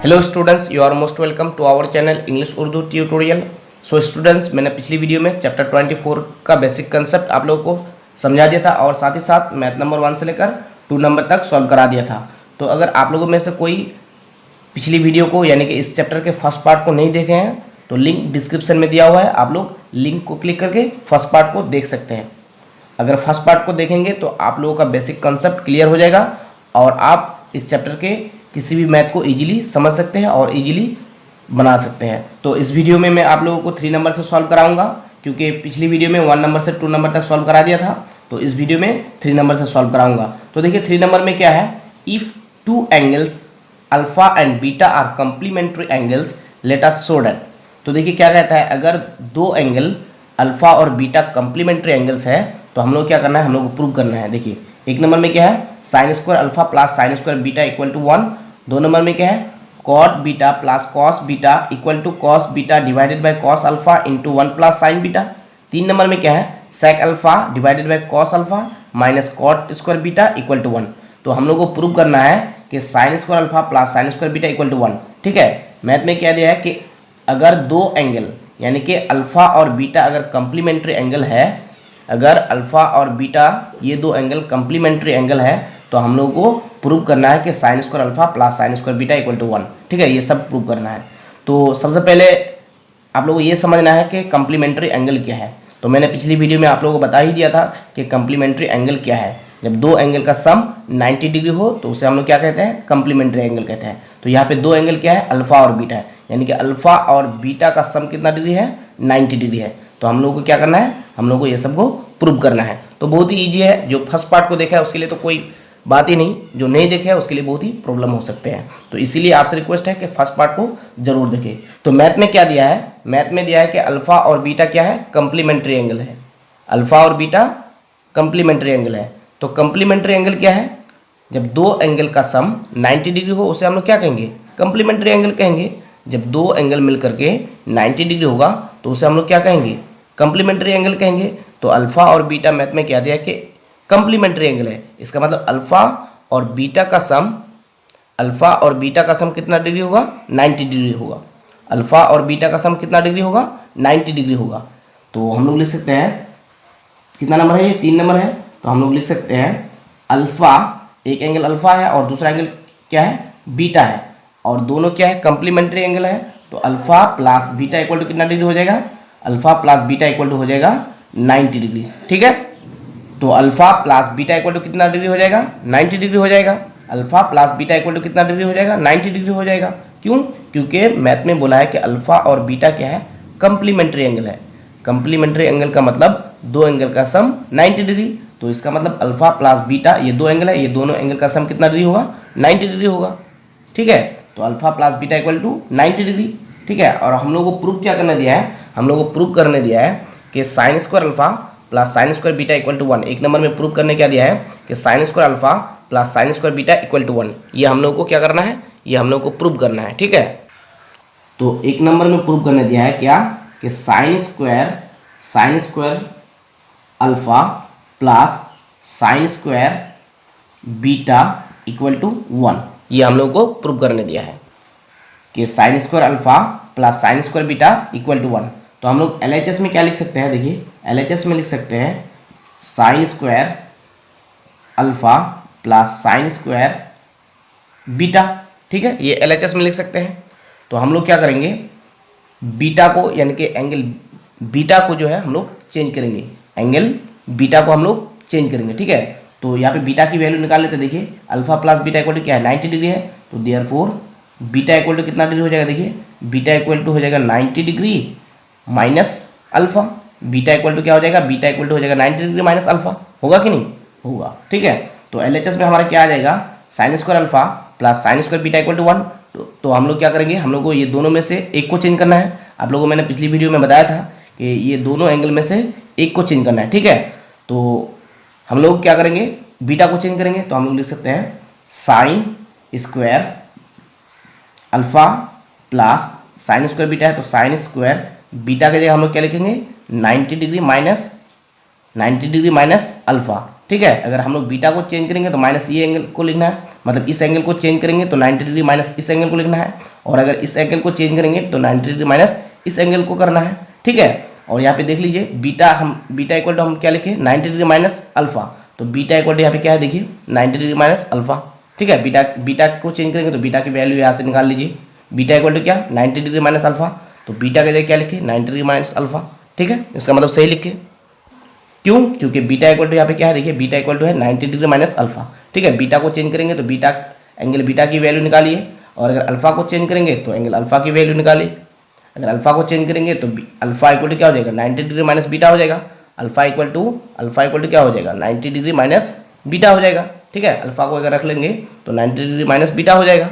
Hello students, you are most welcome to our channel English Urdu tutorial. So students, मैंने पिछली video में chapter 24 का basic concept आप लोगों को समझा दिया था और साथ ही साथ मैथ नंबर 1 से लेकर 2 नंबर तक सॉल्व करा दिया था। तो अगर आप लोगों में से कोई पिछली वीडियो को यानी कि इस चैप्टर के फर्स्ट पार्ट को नहीं देखे हैं तो लिंक डिस्क्रिप्शन में दिया हुआ है, आप लोग लिंक को क्लिक करके फर्स्ट पार्ट को देख सकते हैं। अगर फर्स्ट पार्ट को देखेंगे तो आप लोगों का बेसिक कंसेप्ट क्लियर हो जाएगा और आप इस चैप्टर के किसी भी मैथ को इजीली समझ सकते हैं और इजीली बना सकते हैं। तो इस वीडियो में मैं आप लोगों को 3 नंबर से सॉल्व कराऊंगा, क्योंकि पिछली वीडियो में 1 नंबर से 2 नंबर तक सॉल्व करा दिया था। तो इस वीडियो में 3 नंबर से सॉल्व कराऊंगा। तो देखिए 3 नंबर में क्या है, if 2 angles alpha and beta are complementary angles let us show that. तो देखिए क्या कहता है, अगर 2 एंगल अल्फा और बीटा कंप्लीमेंट्री एंगल्स है तो हम लोग क्या करना है, हम लोग को प्रूव करना है। देखिए 1 नंबर में क्या है, sine square alpha plus sine square beta equal to 1। 2 number में क्या है, cot beta plus cos beta equal to cos beta divided by cos alpha into 1 plus sine beta. 3 number में क्या है, sec alpha divided by cos alpha minus cot square beta equal to 1। तो हम लोग को प्रूव करना है कि sine square alpha plus sine square beta equal to 1। ठीक है, मैथ में क्या दिया है कि अगर 2 एंगल यानी कि अल्फा और बीटा अगर कंप्लीमेंट्री एंगल है, अगर अल्फा और बीटा ये 2 एंगल कंप्लीमेंट्री एंगल है तो हम लोग को प्रूव करना है कि sine square alpha plus sine square beta equal to 1। ठीक है, ये सब प्रूव करना है। तो सबसे पहले आप लोगों को ये समझना है कि कंप्लीमेंट्री एंगल क्या है। तो मैंने पिछली वीडियो में आप लोगों को बता ही दिया था कि कंप्लीमेंट्री एंगल क्या है। जब 2 एंगल का सम 90 डिग्री हो तो उसे हम लोग क्या कहते हैं, कंप्लीमेंट्री एंगल कहते हैं। तो यहाँ पे 2 एंगल क्या है, अल्फा और बीटा है, यानी कि अल्फा और बीटा का सम कितना डिग्री है, 90 डिग्री है। तो हम लोग को क्या करना है, हम लोग को ये सब को प्रूव करना है। तो बहुत ही ईजी है, जो फर्स्ट पार्ट को देखा है उसके लिए तो कोई बात ही नहीं, जो नहीं देखे है उसके लिए बहुत ही प्रॉब्लम हो सकते हैं। तो इसीलिए आपसे रिक्वेस्ट है कि फर्स्ट पार्ट को जरूर देखें। तो मैथ में क्या दिया है, मैथ में दिया है कि अल्फा और बीटा क्या है, कंप्लीमेंट्री एंगल है। अल्फा और बीटा कंप्लीमेंट्री एंगल है। तो कंप्लीमेंट्री एंगल क्या है, जब 2 एंगल का सम 90 डिग्री हो उसे हम लोग क्या कहेंगे, कंप्लीमेंट्री एंगल कहेंगे। जब 2 एंगल मिल करके 90 डिग्री होगा तो उसे हम लोग क्या कहेंगे, कंप्लीमेंट्री एंगल कहेंगे। तो अल्फा और बीटा मैथ में क्या दिया कि कंप्लीमेंट्री एंगल है, इसका मतलब अल्फा और बीटा का सम, अल्फा और बीटा का सम कितना डिग्री होगा, 90 डिग्री होगा। अल्फा और बीटा का सम कितना डिग्री होगा, 90 डिग्री होगा। तो हम लोग लिख सकते हैं, कितना नंबर है ये, 3 नंबर है। तो हम लोग लिख सकते हैं अल्फा, एक एंगल अल्फा है और दूसरा एंगल क्या है, बीटा है, और दोनों क्या है, कंप्लीमेंट्री एंगल है। तो alpha plus beta equal to कितना डिग्री हो जाएगा, alpha plus beta equal to हो जाएगा 90 डिग्री। ठीक है, तो alpha plus beta equal to कितना डिग्री हो जाएगा, 90 डिग्री हो जाएगा। Alpha plus beta equal to कितना डिग्री हो जाएगा, 90 डिग्री हो जाएगा। क्यों, क्योंकि मैथ में बोला है कि अल्फा और बीटा क्या है, कंप्लीमेंट्री एंगल है। कंप्लीमेंट्री एंगल का मतलब 2 एंगल का सम 90 डिग्री। तो इसका मतलब अल्फा प्लस बीटा ये 2 एंगल है, ये दोनों एंगल का सम कितना डिग्री होगा, 90 डिग्री होगा। ठीक है, तो alpha plus beta equal to 90 degree. ठीक है, और हम लोग को प्रूव क्या करने दिया है, हम लोग को प्रूव करने दिया है कि sine square alpha plus sine square beta equal to 1। 1 number में प्रूव करने क्या दिया है कि sine square alpha plus sine square beta equal to 1। ये हम लोग को क्या करना है, ये हम लोग को प्रूव करना है। ठीक है, तो 1 नंबर में प्रूव करने दिया है क्या, कि sine square alpha plus sine square beta equal to 1। ये हम लोग को प्रूव करने दिया है कि sine square alpha plus sine square beta equal to 1। तो हम लोग LHS में क्या लिख सकते हैं, देखिए LHS में लिख सकते हैं sign square alpha plus sine square beta. ठीक है, ये LHS में लिख सकते हैं। तो हम लोग क्या करेंगे, बीटा को यानी कि एंगल बीटा को जो है हम लोग चेंज करेंगे, एंगल बीटा को हम लोग चेंज करेंगे। ठीक है, तो यहाँ पे बीटा की वैल्यू निकाल लेते हैं। देखिए alpha plus beta equal to क्या है, 90 डिग्री है। तो देयरफॉर बीटा इक्वल टू कितना डिग्री हो जाएगा, देखिए बीटा इक्वल टू हो जाएगा 90 degree minus alpha. Beta equal to क्या हो जाएगा, बीटा इक्वल टू हो जाएगा 90 डिग्री माइनस अल्फा। होगा कि नहीं होगा। ठीक है, तो LHS में हमारा क्या आ जाएगा, sine square alpha plus sine square beta equal to 1। तो हम लोग क्या करेंगे, हम लोग को ये दोनों में से एक को चेंज करना है। आप लोगों को मैंने पिछली वीडियो में बताया था कि ये दोनों एंगल में से एक को चेंज करना है। ठीक है, तो हम लोग क्या करेंगे, बीटा को चेंज करेंगे। तो हम लोग लिख सकते हैं sign square alpha plus sine square beta है, तो साइन स्क्वायर बीटा के जगह हम लोग क्या लिखेंगे, 90 डिग्री माइनस अल्फा। ठीक है। अगर हम लोग बीटा को चेंज करेंगे तो माइनस ये एंगल को लिखना है, मतलब इस एंगल को चेंज करेंगे तो 90 डिग्री माइनस इस एंगल को लिखना है, और अगर इस एंगल को चेंज करेंगे तो 90 डिग्री माइनस इस एंगल को करना है, ठीक है। और यहाँ पे देख लीजिए बीटा इक्वल टू हम क्या लिखे 90 डिग्री माइनस अल्फा, तो बीटा इक्वल टू यहाँ पे क्या है देखिए 90 डिग्री माइनस अल्फा, ठीक है। बीटा को चेंज करेंगे तो बीटा की वैल्यू यहाँ से निकाल लीजिए, बीटा इक्वल टू क्या 90 डिग्री माइनस अल्फा, तो बीटा के जगह क्या लिखे 90 डिग्री माइनस अल्फा, ठीक है। इसका मतलब सही लिखे, क्यों, क्योंकि बीटा इक्वल टू यहाँ पे क्या है देखिए बीटा इक्वल टू है 90 डिग्री माइनस अल्फा, ठीक है। बीटा को चेंज करेंगे तो एंगल बीटा की वैल्यू निकालिए, और अगर अल्फा को चेंज करेंगे तो एंगल अल्फा की वैल्यू निकालिए। अगर अल्फा को चेंज करेंगे तो अल्फा इक्वल टू क्या हो जाएगा 90 डिग्री माइनस बीटा हो जाएगा, अल्फा इक्वल टू क्या हो जाएगा 90 डिग्री माइनस बीटा हो जाएगा, ठीक है। अल्फा को अगर रख लेंगे तो 90 डिग्री माइनस बीटा हो जाएगा,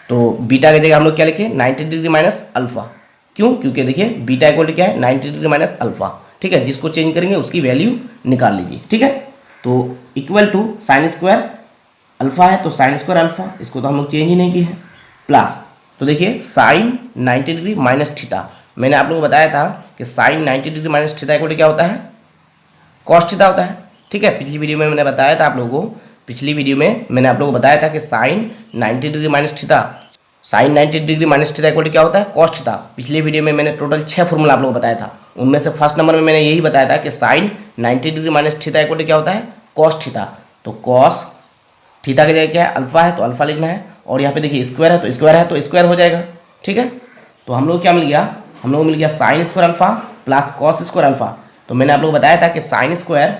तो बीटा की जगह हम लोग क्या लिखे 90 डिग्री माइनस अल्फा, क्यों, क्योंकि देखिए बीटा इक्वल टू क्या है 90 डिग्री माइनस अल्फा, ठीक है। जिसको चेंज करेंगे उसकी वैल्यू निकाल लीजिए, ठीक है। तो equal to sine square alpha है तो साइन स्क्वायर अल्फा, इसको तो हम लोग चेंज ही नहीं किए हैं, प्लस तो देखिए साइन 90 डिग्री माइनस थीटा, मैंने आप लोगों को बताया था कि sine 90 degree minus theta equal to क्या होता है कॉस थीटा होता है, ठीक है। पिछली वीडियो में मैंने बताया था आप लोगों को, पिछली वीडियो में मैंने आप लोगों को बताया था कि sine 90 degree minus theta equal to क्या होता है कॉस थीटा। पिछली वीडियो में मैंने टोटल 6 फॉर्मूला आप लोगों को बताया था, उनमें से फर्स्ट नंबर में मैंने यही बताया था कि sine 90 degree minus theta equal to क्या होता है कॉस थीटा। तो कॉस थीटा की जगह क्या है अल्फा है तो अल्फा लिखना है, और यहाँ पे देखिए स्क्वायर है तो स्क्वायर हो जाएगा, ठीक है। तो हम लोग क्या मिल गया, हम लोग मिल गया sine square alpha plus cos square alpha. तो मैंने आप लोगों को बताया था कि sine square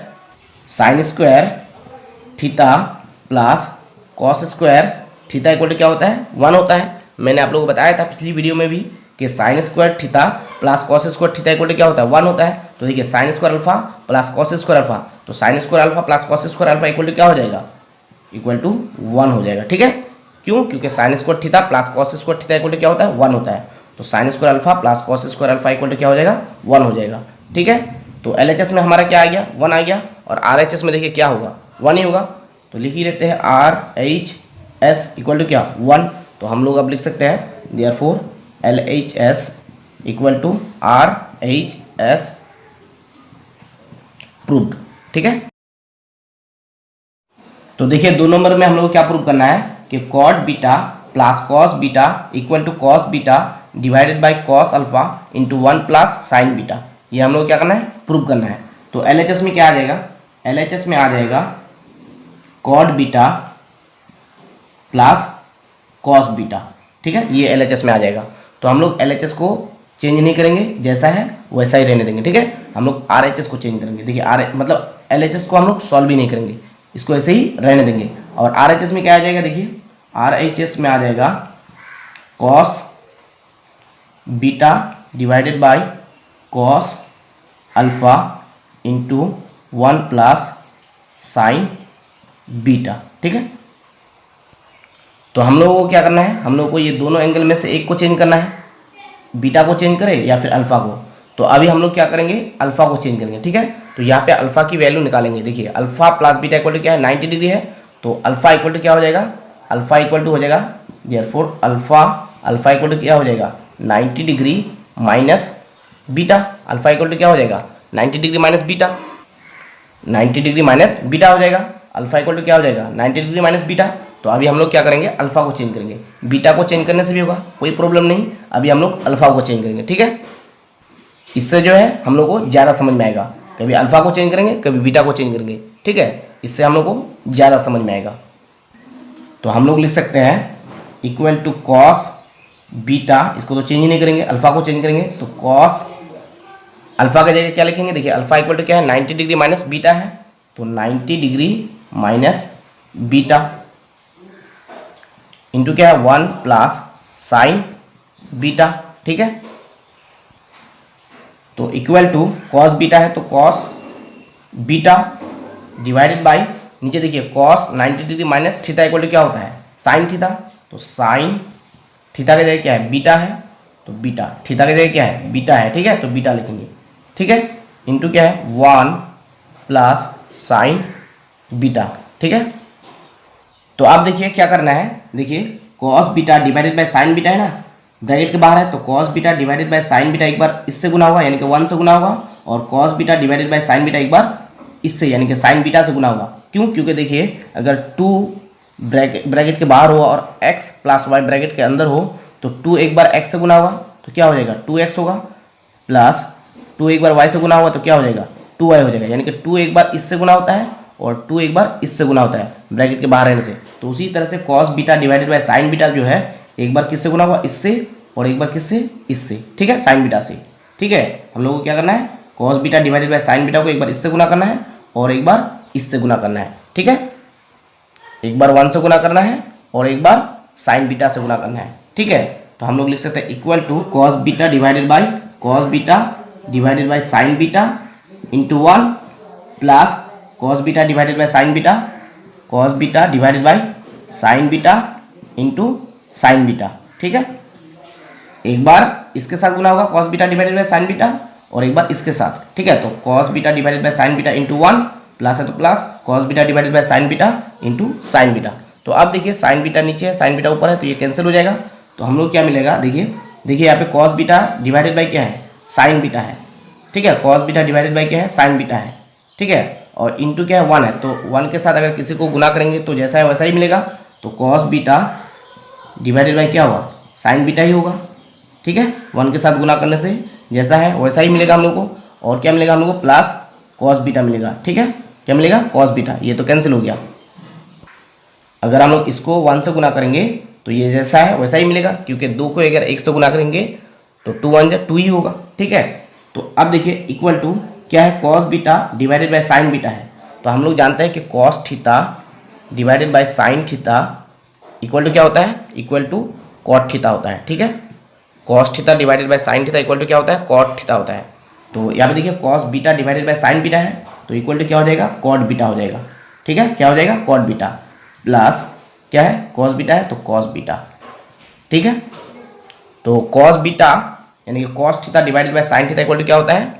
theta plus cos square theta equal to क्या होता है 1 होता है। मैंने आप लोगों को बताया था पिछली वीडियो में भी कि sine square theta plus cos square theta equal to क्या होता है 1 होता है। तो देखिए sine square alpha plus cos square alpha, तो sine square alpha plus cos square alpha equal to क्या हो जाएगा इक्वल टू 1 हो जाएगा, ठीक है। क्यों, क्योंकि sine square theta plus cos square theta equal to क्या होता है 1 होता है, तो sine square alpha plus cos square alpha equal to क्या हो जाएगा 1 हो जाएगा, ठीक है। तो LHS में हमारा क्या आ गया 1 आ गया, और RHS में देखिए क्या होगा 1 ही होगा, तो लिख ही लेते हैं RHS इक्वल टू क्या 1। तो हम लोग अब लिख सकते हैं therefore LHS equal to RHS proved, ठीक है। तो देखिए 2 नंबर में हम लोग को क्या प्रूव करना है कि cot beta plus cos beta equal to cos beta divided by cos alpha into 1 plus sine beta, ये हम लोग क्या करना है प्रूव करना है। तो LHS में क्या आ जाएगा, LHS में आ जाएगा cot beta plus cos beta, ठीक है, ये LHS में आ जाएगा। तो हम लोग LHS को चेंज नहीं करेंगे, जैसा है वैसा ही रहने देंगे, ठीक है। हम लोग RHS को चेंज करेंगे, देखिए मतलब LHS को हम लोग सॉल्व भी नहीं करेंगे, इसको ऐसे ही रहने देंगे। और RHS में क्या आ जाएगा, देखिए RHS में आ जाएगा cos beta divided by cos alpha into 1 plus sine beta, ठीक है। तो हम लोगों को क्या करना है, हम लोगों को ये दोनों एंगल में से एक को चेंज करना है, बीटा को चेंज करें या फिर अल्फा को। तो अभी हम लोग क्या करेंगे अल्फा को चेंज करेंगे, ठीक है। तो यहाँ पे अल्फा की वैल्यू निकालेंगे, देखिए alpha plus beta equal to क्या है 90 डिग्री है, तो अल्फा इक्वल टू क्या हो जाएगा, अल्फा इक्वल टू हो जाएगा देयरफॉर अल्फा इक्वल टू क्या हो जाएगा 90 degree minus beta, alpha equal to क्या हो जाएगा 90 degree minus beta, 90 degree minus beta हो जाएगा, अल्फा इक्वल टू क्या हो जाएगा 90 डिग्री माइनस बीटा। तो अभी हम लोग क्या करेंगे अल्फा को चेंज करेंगे, बीटा को चेंज करने से भी होगा कोई प्रॉब्लम नहीं, अभी हम लोग अल्फा को चेंज करेंगे, ठीक है। इससे जो है हम लोग को ज़्यादा समझ में आएगा, कभी अल्फा को चेंज करेंगे कभी बीटा को चेंज करेंगे, ठीक है, इससे हम लोग को ज़्यादा समझ में आएगा। तो हम लोग लिख सकते हैं इक्वल टू कॉस बीटा, इसको तो चेंज ही नहीं करेंगे, अल्फा को चेंज करेंगे, तो कॉस अल्फा का जगह क्या लिखेंगे, देखिए अल्फा इक्वल टू क्या है 90 डिग्री माइनस बीटा है, तो 90 डिग्री माइनस बीटा इंटू क्या है 1 प्लस साइन बीटा, ठीक है। तो इक्वल टू कॉस बीटा है तो कॉस बीटा डिवाइडेड बाय नीचे देखिए cos 90 degree minus theta equal to क्या होता है साइन थीटा, तो साइन थीटा की जगह क्या है बीटा है, तो बीटा थीटा की जगह क्या है बीटा है, ठीक है, तो बीटा लिखेंगे, ठीक है, इंटू क्या है 1 प्लस साइन बीटा, ठीक है। तो आप देखिए क्या करना है, देखिए cos beta divided by sine beta है ना, ब्रैकेट के बाहर है, तो cos beta divided by sine beta एक बार इससे गुना होगा यानी कि 1 से गुना होगा, और cos beta divided by sine beta एक बार इससे यानी कि साइन बीटा से गुना होगा। क्यों? क्योंकि देखिए अगर 2 ब्रैकेट के बाहर हो और x प्लस वाई ब्रैकेट के अंदर हो तो 2 एक बार x से गुना होगा तो क्या हो जाएगा 2x होगा, प्लस 2 एक बार y से गुना होगा तो क्या हो जाएगा 2y हो जाएगा। यानी कि 2 एक बार इससे गुना होता है और 2 एक बार इससे गुना होता है ब्रैकेट के बाहर रहने से। तो उसी तरह से cos beta divided by sine beta जो है एक बार किससे गुना हुआ इससे और एक बार किससे इससे, ठीक है, साइन बीटा से। ठीक है, हम लोगों को क्या करना है cos beta divided by sine beta को एक बार इससे गुना करना है और एक बार इससे गुना करना है। ठीक है, एक बार 1 से गुना करना है और एक बार साइन बीटा से गुना करना है। ठीक है, तो हम लोग लिख सकते हैं equal to cos beta divided by sine beta into 1 plus cos beta divided by sine beta, cos beta divided by sine beta into sine beta. ठीक है, एक बार इसके साथ गुना होगा cos beta divided by sine beta और एक बार इसके साथ। ठीक है, तो cos beta divided by sine beta into 1 plus है तो plus cos beta divided by sine beta into sine beta. तो अब देखिए साइन बीटा नीचे है साइन बीटा ऊपर है तो ये कैंसिल हो जाएगा। तो हम लोग क्या मिलेगा देखिए यहाँ पे कॉस बीटा डिवाइडेड बाय क्या है साइन बीटा है। ठीक है, कॉस बीटा डिवाइडेड बाय क्या है साइन बीटा है। ठीक है, और इंटू क्या है 1 है तो 1 के साथ अगर किसी को गुना करेंगे तो जैसा है वैसा ही मिलेगा। तो कॉस बीटा डिवाइडेड बाय क्या होगा साइन बीटा ही होगा। ठीक है, 1 के साथ गुना करने से जैसा है वैसा ही मिलेगा हम लोग को। और क्या मिलेगा हम लोग को प्लस कॉस बीटा मिलेगा। ठीक है, क्या मिलेगा कॉस बीटा, ये तो कैंसिल हो गया। अगर हम लोग इसको 1 से गुना करेंगे तो ये जैसा है वैसा ही मिलेगा क्योंकि 2 को अगर 1 से गुना करेंगे तो 2 1 जा 2 ही होगा। ठीक है, तो अब देखिए इक्वल टू क्या है cos beta divided by sine beta है। तो हम लोग जानते हैं कि cos theta divided by sine theta equal to क्या होता है इक्वल टू कॉट थीटा होता है। ठीक है, cos theta divided by sine theta equal to क्या होता है कॉट थीटा होता है। तो यहाँ पे देखिए cos beta divided by sine beta है तो इक्वल टू क्या हो जाएगा कॉट बीटा हो जाएगा। ठीक है, क्या हो जाएगा कॉट बीटा प्लस क्या है कॉस बीटा है तो कॉस बीटा। ठीक है, तो कॉस बीटा यानी कि cos theta divided by sine theta equal to क्या होता है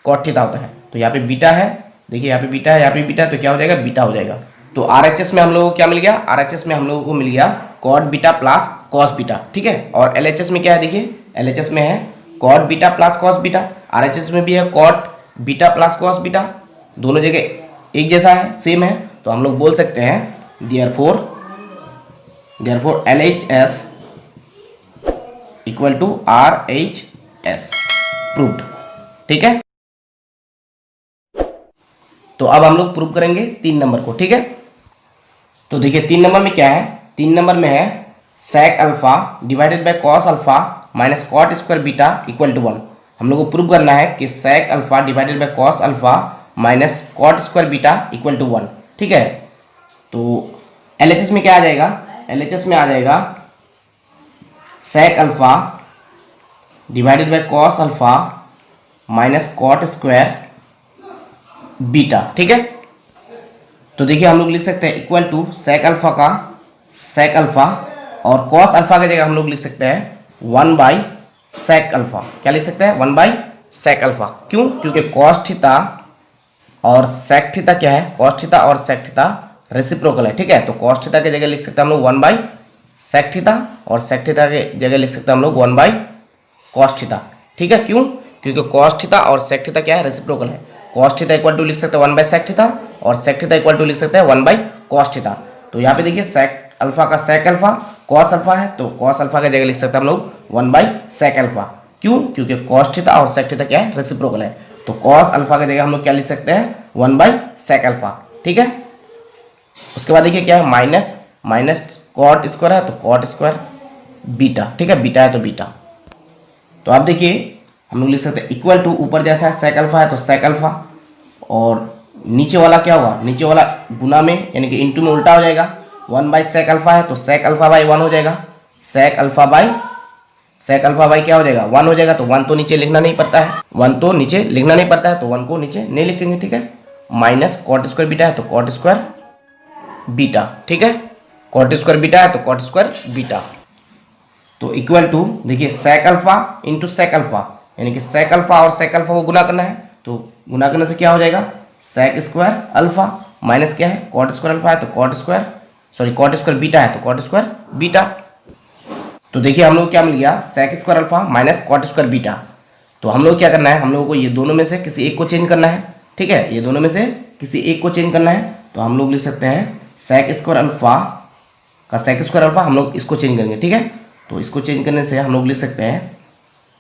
कॉट थीटा होता है। तो यहाँ पे बीटा है, देखिए यहाँ पे बीटा है यहाँ पे बीटा है तो क्या हो जाएगा बीटा हो जाएगा। तो RHS में हम लोगों को क्या मिल गया RHS में हम लोगों को मिल गया cot beta plus cos beta. ठीक है, और LHS में क्या है देखिए LHS में है cot beta plus cos beta, RHS में भी है cot beta plus cos beta, दोनों जगह एक जैसा है सेम है। तो हम लोग बोल सकते हैं therefore LHS equal to RHS proved. ठीक है, तो अब हम लोग प्रूव करेंगे 3 नंबर को। ठीक है, तो देखिए 3 नंबर में क्या है 3 नंबर में है sec alpha divided by cos alpha minus cot square beta equal to 1। हम लोग को प्रूव करना है कि sec alpha divided by cos alpha minus cot square beta equal to 1। ठीक है, तो LHS में क्या आ जाएगा LHS में आ जाएगा sec alpha divided by cos alpha minus cot square beta. ठीक है, तो देखिए हम लोग लिख सकते हैं इक्वल टू sec अल्फा का sec अल्फा और cos अल्फा की जगह हम लोग लिख सकते हैं 1 बाई sec अल्फा। क्या लिख सकते हैं 1 बाई sec अल्फा। क्यों? क्योंकि cos थीटा और sec थीटा क्या है cos थीटा और sec थीटा रेसिप्रोकल है। ठीक है, तो cos थीटा की जगह लिख सकते हैं हम लोग 1 बाई sec थीटा और sec थीटा की जगह लिख सकते हैं हम लोग 1 बाई cos थीटा। ठीक है, क्यों? क्योंकि cos थीटा और sec थीटा क्या है रेसिप्रोकल है। cos थीटा इक्वल टू लिख सकते हैं 1 बाई sec थीटा और sec थीटा इक्वल टू लिख सकते हैं 1 बाई cos थीटा। तो यहाँ पे देखिए sec अल्फा का sec अल्फा cos अल्फा है तो cos अल्फा की जगह लिख सकते हैं हम लोग 1 बाई sec अल्फा। क्यों? क्योंकि cos थीटा और sec थीटा क्या है रेसिप्रोकल है। तो cos अल्फा की जगह हम लोग क्या लिख सकते हैं 1 बाई sec अल्फा। ठीक है, उसके बाद देखिए क्या है माइनस कॉट स्क्वायर है तो कॉट स्क्वायर बीटा। ठीक है, बीटा है तो बीटा। तो आप देखिए हम लोग लिख सकते हैं इक्वल टू ऊपर जैसा है sec अल्फा है तो sec अल्फा और नीचे वाला क्या होगा नीचे वाला गुना में यानी कि इंटू में उल्टा हो जाएगा 1 बाई sec अल्फा है तो sec अल्फा बाई 1 हो जाएगा। sec अल्फा बाई क्या हो जाएगा 1 हो जाएगा। तो 1 तो नीचे लिखना नहीं पड़ता है 1 तो नीचे लिखना नहीं पड़ता है तो 1 को नीचे नहीं लिखेंगे। ठीक है, माइनस कॉट स्क्वायर बीटा है तो कॉट स्क्वायर बीटा। ठीक है, कॉट स्क्वायर बीटा है तो कॉट स्क्वायर बीटा। तो इक्वल टू देखिए sec alpha into sec alpha यानी कि sec अल्फा और sec अल्फा को गुना करना है तो गुना करने से क्या हो जाएगा sec स्क्वायर अल्फा माइनस क्या है कॉट स्क्वायर अल्फा है तो कॉट स्क्वायर बीटा है तो कॉट स्क्वायर बीटा। तो देखिए हम लोग क्या मिल गया sec square alpha minus cot square beta. तो हम लोग क्या करना है हम लोगों को ये दोनों में से किसी एक को चेंज करना है। ठीक है, ये दोनों में से किसी एक को चेंज करना है तो हम लोग लिख सकते हैं सेक स्क्वायर अल्फा का सेक स्क्वायर अल्फा, हम लोग इसको चेंज करेंगे, ठीक है। तो इसको चेंज करने से हम लोग लिख सकते हैं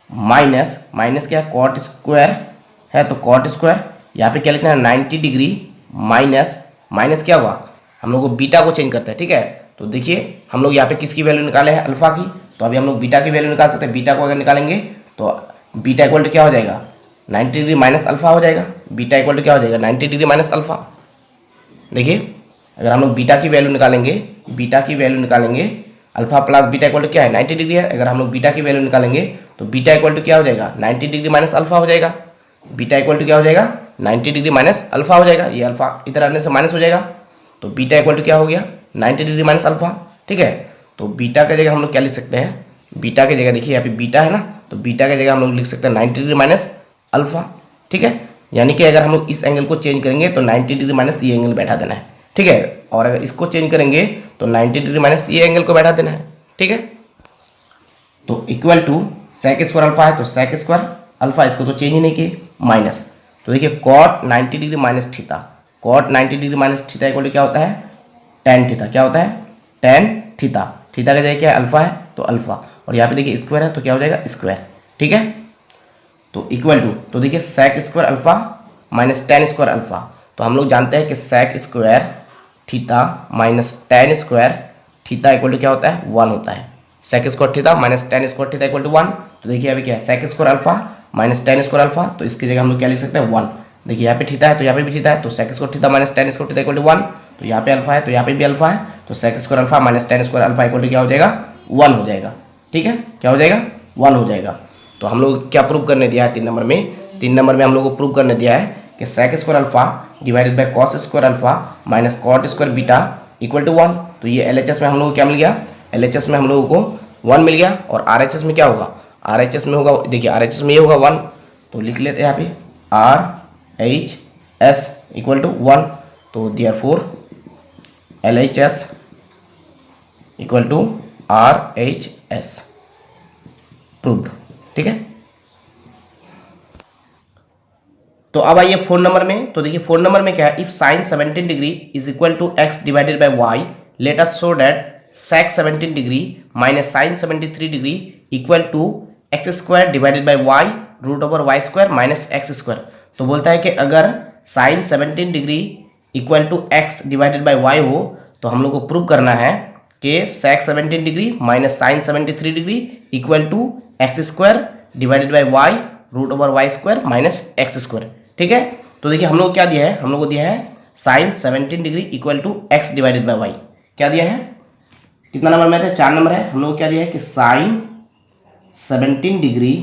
माइनस क्या है, कॉट स्क्वायर है तो कॉट स्क्वायर, यहाँ पे क्या लिखना है 90 डिग्री माइनस क्या हुआ, हम लोग को बीटा को चेंज करते हैं, ठीक है। तो देखिए हम लोग यहाँ पे किसकी वैल्यू निकाले हैं, अल्फा की, तो अभी हम लोग बीटा की वैल्यू निकाल सकते हैं। बीटा को अगर निकालेंगे तो बीटा इक्वल टू क्या हो जाएगा, 90 डिग्री माइनस अल्फा हो जाएगा। बीटा इक्वल टू क्या हो जाएगा, 90 डिग्री माइनस अल्फा। देखिए अगर हम लोग बीटा की वैल्यू निकालेंगे, alpha plus beta equal to क्या है 90 डिग्री है। अगर हम लोग बीटा की वैल्यू निकालेंगे तो बीटा इक्वल टू क्या हो जाएगा 90 डिग्री माइनस अल्फा हो जाएगा। बीटा इक्वल टू क्या हो जाएगा 90 डिग्री माइनस अल्फा हो जाएगा। ये अल्फा इधर आने से माइनस हो जाएगा, तो बीटा इक्वल टू क्या हो गया 90 डिग्री माइनस अल्फा, ठीक है। तो बीटा की जगह हम लोग क्या लिख सकते हैं, बीटा की जगह देखिए यहाँ पे बीटा है ना, तो बीटा की जगह हम लोग लिख सकते हैं 90 डिग्री माइनस अल्फा, ठीक है। यानी कि अगर हम लोग इस एंगल को चेंज करेंगे तो 90 डिग्री माइनस ये एंगल बैठा देना है, ठीक है। और अगर इसको चेंज करेंगे तो 90 डिग्री माइनस ये एंगल को बैठा देना है, ठीक है। तो equal to sec square alpha है तो सेक स्क्वायर अल्फा, इसको तो चेंज ही नहीं किए, माइनस, तो देखिए cot 90 degree minus theta, cot 90 degree minus theta equal to क्या होता है टेन थीटा, क्या होता है टेन थीटा। थीटा का जगह क्या है अल्फा है तो अल्फा, और यहाँ पे देखिए स्क्वायर है तो क्या हो जाएगा स्क्वायर, ठीक है। तो इक्वल टू, तो देखिए sec square alpha minus tan square alpha, तो हम लोग जानते हैं कि sec square theta minus tan square theta equal to क्या होता है 1 होता है। Sec square theta minus tan square theta equal to 1। तो देखिए अभी क्या है sec square alpha minus tan square alpha, तो इसकी जगह हम लोग क्या लिख सकते हैं 1। देखिए यहाँ पे थीटा है तो यहाँ पे भी थीटा है, तो sec square theta minus tan square theta equal to 1। तो यहाँ पे अल्फा है तो यहाँ पे भी अल्फा है, तो sec square alpha minus tan square alpha equal to क्या हो जाएगा 1 हो जाएगा, ठीक है। क्या हो जाएगा 1 हो जाएगा। तो हम लोग क्या प्रूव करने दिया है 3 नंबर में हम लोग को प्रूव करने दिया है कि sec square alpha divided by cos square alpha minus cot square beta equal to 1। तो ये LHS में हम लोग को क्या मिल गया, LHS में हम लोगों को 1 मिल गया, और RHS में क्या होगा, RHS में होगा, देखिए RHS में ये होगा 1, तो लिख लेते हैं यहाँ पे RHS इक्वल टू 1। तो therefore LHS equal to RHS proved, ठीक है। तो अब आइए 4 नंबर में। तो देखिए 4 नंबर में क्या है, if sine 17 degree is equal to x divided by y, let us show that sec 17 degree minus sine 73 degree equal to x square divided by y root over Y square minus x square. तो बोलता है कि अगर sine 17 degree equal to x divided by y हो तो हम लोग को प्रूव करना है कि sec 17 degree minus sine 73 degree equal to x square divided by y root over Y square minus x square, ठीक है। तो देखिए हम लोग क्या दिया है, हम लोग को दिया है sine 17 degree equal to x divided by y, क्या दिया है, कितना नंबर में था 4 नंबर है। हम लोग को क्या दिया है कि sine 17 degree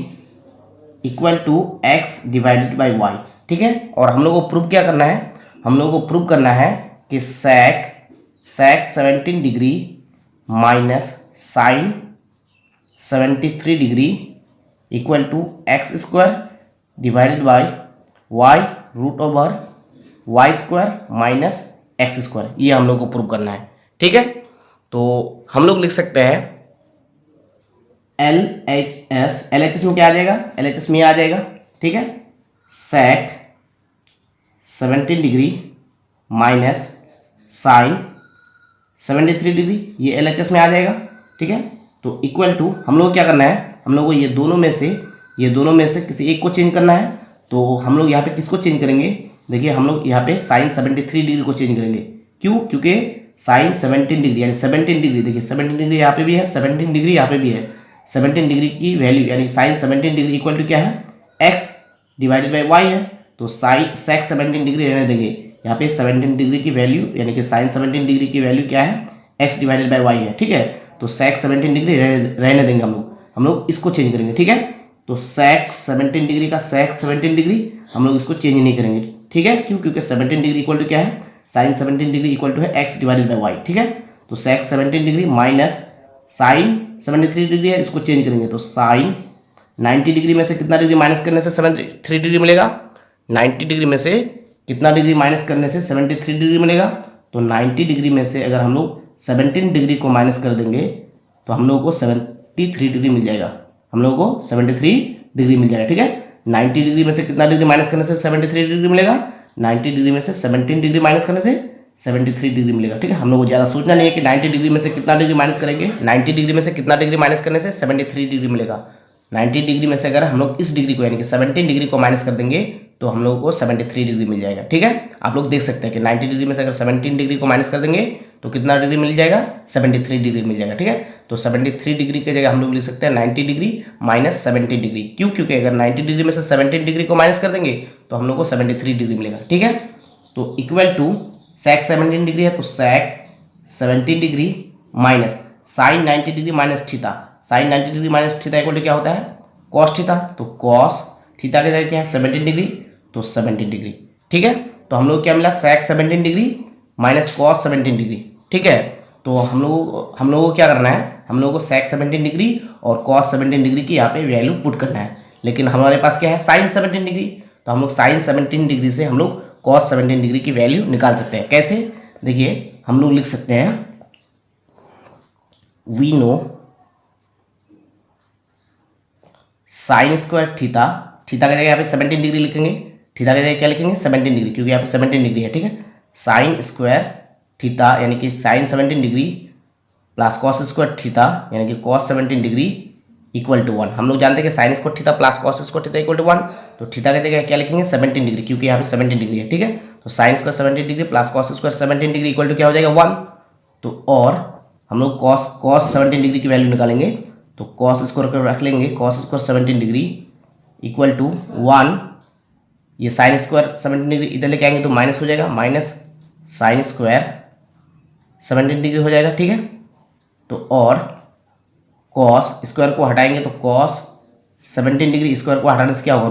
equal to x divided by y, ठीक है। और हम लोग को प्रूव क्या करना है, हम लोग को प्रूव करना है कि sec 17 degree minus sine 73 degree equal to x square divided by y root over Y square minus x square, ये हम लोग को प्रूव करना है, ठीक है। तो हम लोग लिख सकते हैं LHS में क्या आ जाएगा, LHS में आ जाएगा, ठीक है, सेक 17 डिग्री माइनस साइन 73 डिग्री, ये LHS में आ जाएगा, ठीक है। तो इक्वल टू हम लोग क्या करना है, हम लोग को ये दोनों में से किसी एक को चेंज करना है। तो हम लोग यहाँ पे किसको चेंज करेंगे, देखिए हम लोग यहाँ पे साइन 73 डिग्री को चेंज करेंगे, क्यों, क्योंकि साइन 17 डिग्री यानी 17 डिग्री, देखिए 17 डिग्री यहाँ पे भी है, 17 डिग्री यहाँ पे भी है, 17 डिग्री की वैल्यू यानी साइन 17 डिग्री इक्वल टू क्या है x डिवाइडेड बाई वाई है। तो साइन सेक 17 डिग्री रहने देंगे, यहाँ पे 17 डिग्री की वैल्यू यानी कि साइन 17 डिग्री की वैल्यू क्या है x डिवाइडेड बाई वाई है, ठीक है। तो सेक 17 डिग्री रहने देंगे हम लोग इसको चेंज करेंगे, ठीक है। तो सेक 17 डिग्री का सेक 17 डिग्री हम लोग इसको चेंज नहीं करेंगे, ठीक है, क्यों, क्योंकि 17 डिग्री इक्वल टू क्या है साइन 17 डिग्री इक्वल टू है x डिवाइडेड बाई वाई, ठीक है। तो सेक 17 डिग्री माइनस साइन 73 डिग्री है, इसको चेंज करेंगे तो साइन 90 डिग्री में से कितना डिग्री माइनस करने से 73 डिग्री मिलेगा, 90 डिग्री में से कितना डिग्री माइनस करने से 73 डिग्री मिलेगा। तो 90 डिग्री में से अगर हम लोग 17 डिग्री को माइनस कर देंगे तो हम लोगों को 73 डिग्री मिल जाएगा, हम लोगों को 73 डिग्री मिल जाएगा, ठीक है। 90 डिग्री में से कितना डिग्री माइनस करने से 73 डिग्री मिलेगा, 90 डिग्री में से 17 डिग्री माइनस करने से 73 डिग्री मिलेगा। ठीक है, हम लोग को ज़्यादा सोचना नहीं है कि 90 डिग्री में से कितना डिग्री माइनस करेंगे। 90 डिग्री में से कितना डिग्री माइनस करने से 73 डिग्री मिलेगा। 90 डिग्री में से अगर हम लोग इस डिग्री को यानी कि 17 डिग्री को माइनस कर देंगे तो हम लोगों को 73 डिग्री मिल जाएगा। ठीक है, आप लोग देख सकते हैं कि 90 डिग्री में से अगर 17 डिग्री को माइनस कर देंगे तो कितना डिग्री मिल जाएगा, 73 डिग्री मिल जाएगा। ठीक है, तो 73 डिग्री की जगह हम लोग लिख सकते हैं 90 डिग्री माइनस 17 डिग्री। क्यों? क्योंकि अगर 90 डिग्री में से 17 डिग्री को माइनस कर देंगे तो हम लोग को 73 डिग्री मिलेगा। ठीक है, तो इक्वल टू sec 17 डिग्री है तो sec 17 degree minus sine 90 degree minus theta. Sine 90 degree minus theta equal to क्या होता है, cos थीटा। तो cos थीटा की जगह क्या है, 17 डिग्री, तो 17 डिग्री। ठीक है, तो हम लोग क्या मिला, sec 17 degree minus cos 17 degree. ठीक है, तो हम लोगों को क्या करना है, हम लोगों को sec 17 डिग्री और cos 17 डिग्री की यहाँ पे वैल्यू पुट करना है। लेकिन हमारे पास क्या है, sin 17 डिग्री, तो हम लोग sin 17 डिग्री से हम लोग cos 17 डिग्री की वैल्यू निकाल सकते हैं। कैसे, देखिए हम लोग लिख सकते हैं, we know sine square theta, theta की जगह यहाँ पे 17 डिग्री लिखेंगे, थीटा की जगह क्या लिखेंगे, 17 डिग्री, क्योंकि यहाँ पे 17 डिग्री है। ठीक है, साइन स्क्वायर थीटा यानी कि sine 17 degree plus cos square theta यानी कि cos 17 डिग्री इक्वल टू 1। हम लोग जानते हैं कि sine square theta plus cos square theta equal to 1, तो थीटा की जगह क्या लिखेंगे, 17 डिग्री, क्योंकि यहाँ पे 17 डिग्री है। ठीक है, तो sine square 17 degree plus cos square 17 degree equal to क्या हो जाएगा, 1। तो और हम लोग cos 17 डिग्री की वैल्यू निकालेंगे, तो cos स्क्वायर को रख लेंगे, cos square 17 degree equal to 1। ये साइन स्क्वायर 17 डिग्री इधर लेके आएंगे तो माइनस हो जाएगा, माइनस साइन स्क्वायर 17 डिग्री हो जाएगा। ठीक है, तो और cos स्क्वायर को हटाएंगे तो cos 17 डिग्री स्क्वायर को हटाने से क्या होगा,